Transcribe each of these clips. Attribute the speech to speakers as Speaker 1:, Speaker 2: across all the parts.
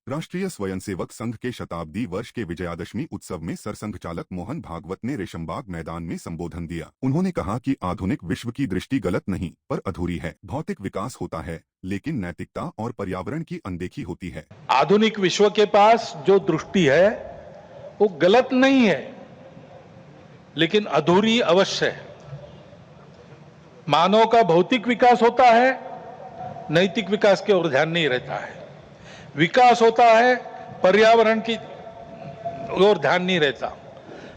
Speaker 1: राष्ट्रीय स्वयंसेवक संघ के शताब्दी वर्ष के विजयादशमी उत्सव में सरसंघ चालक मोहन भागवत ने रेशमबाग मैदान में संबोधन दिया। उन्होंने कहा कि आधुनिक विश्व की दृष्टि गलत नहीं पर अधूरी है। भौतिक विकास होता है लेकिन नैतिकता और पर्यावरण की अनदेखी होती है।
Speaker 2: आधुनिक विश्व के पास जो दृष्टि है वो गलत नहीं है लेकिन अधूरी अवश्य है। मानव का भौतिक विकास होता है, नैतिक विकास की ओर ध्यान नहीं रहता है। विकास होता है, पर्यावरण की ओर ध्यान नहीं रहता।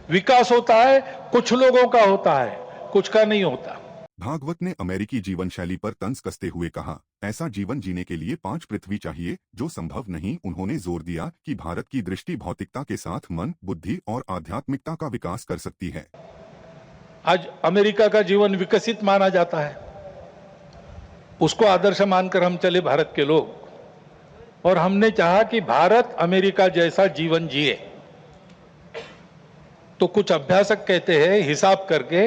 Speaker 2: विकास होता है, कुछ लोगों का होता है, कुछ का नहीं होता।
Speaker 1: भागवत ने अमेरिकी जीवन शैली पर तंज कसते हुए कहा, ऐसा जीवन जीने के लिए 5 पृथ्वी चाहिए जो संभव नहीं। उन्होंने जोर दिया कि भारत की दृष्टि भौतिकता के साथ मन, बुद्धि और आध्यात्मिकता का विकास कर सकती है।
Speaker 2: आज अमेरिका का जीवन विकसित माना जाता है, उसको आदर्श मानकर हम चले भारत के लोग, और हमने चाहा कि भारत अमेरिका जैसा जीवन जिए। तो कुछ अभ्यासक कहते हैं हिसाब करके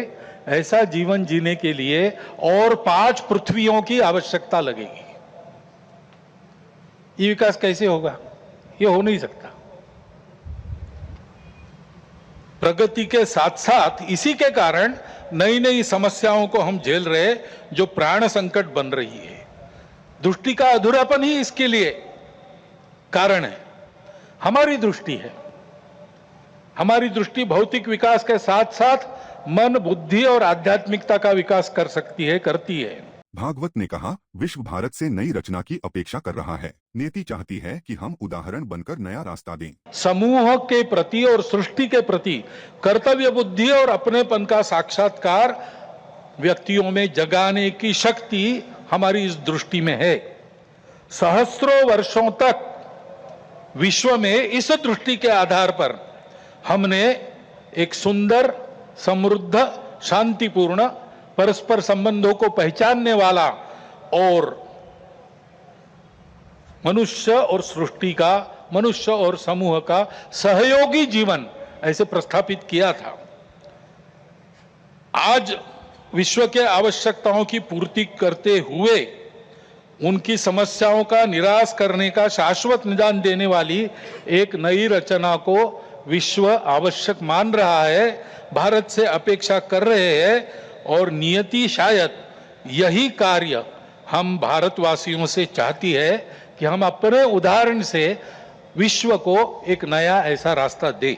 Speaker 2: ऐसा जीवन जीने के लिए और 5 पृथ्वियों की आवश्यकता लगेगी। ये विकास कैसे होगा? ये हो नहीं सकता। प्रगति के साथ साथ इसी के कारण नई नई समस्याओं को हम झेल रहे, जो प्राण संकट बन रही है। दृष्टि का अधूरापन ही इसके लिए कारण है। हमारी दृष्टि है, हमारी दृष्टि भौतिक विकास के साथ साथ मन, बुद्धि और आध्यात्मिकता का विकास कर सकती है, करती है।
Speaker 1: भागवत ने कहा, विश्व भारत से नई रचना की अपेक्षा कर रहा है। नीति चाहती है कि हम उदाहरण बनकर नया रास्ता दें।
Speaker 2: समूह के प्रति और सृष्टि के प्रति कर्तव्य बुद्धि और अपनेपन का साक्षात्कार व्यक्तियों में जगाने की शक्ति हमारी इस दृष्टि में है। सहस्रों वर्षों तक विश्व में इस दृष्टि के आधार पर हमने एक सुंदर, समृद्ध, शांतिपूर्ण, परस्पर संबंधों को पहचानने वाला और मनुष्य और सृष्टि का, मनुष्य और समूह का सहयोगी जीवन ऐसे प्रस्थापित किया था। आज विश्व के आवश्यकताओं की पूर्ति करते हुए उनकी समस्याओं का निराश करने का शाश्वत निदान देने वाली एक नई रचना को विश्व आवश्यक मान रहा है, भारत से अपेक्षा कर रहे हैं, और नियति शायद यही कार्य हम भारतवासियों से चाहती है कि हम अपने उदाहरण से विश्व को एक नया ऐसा रास्ता दें।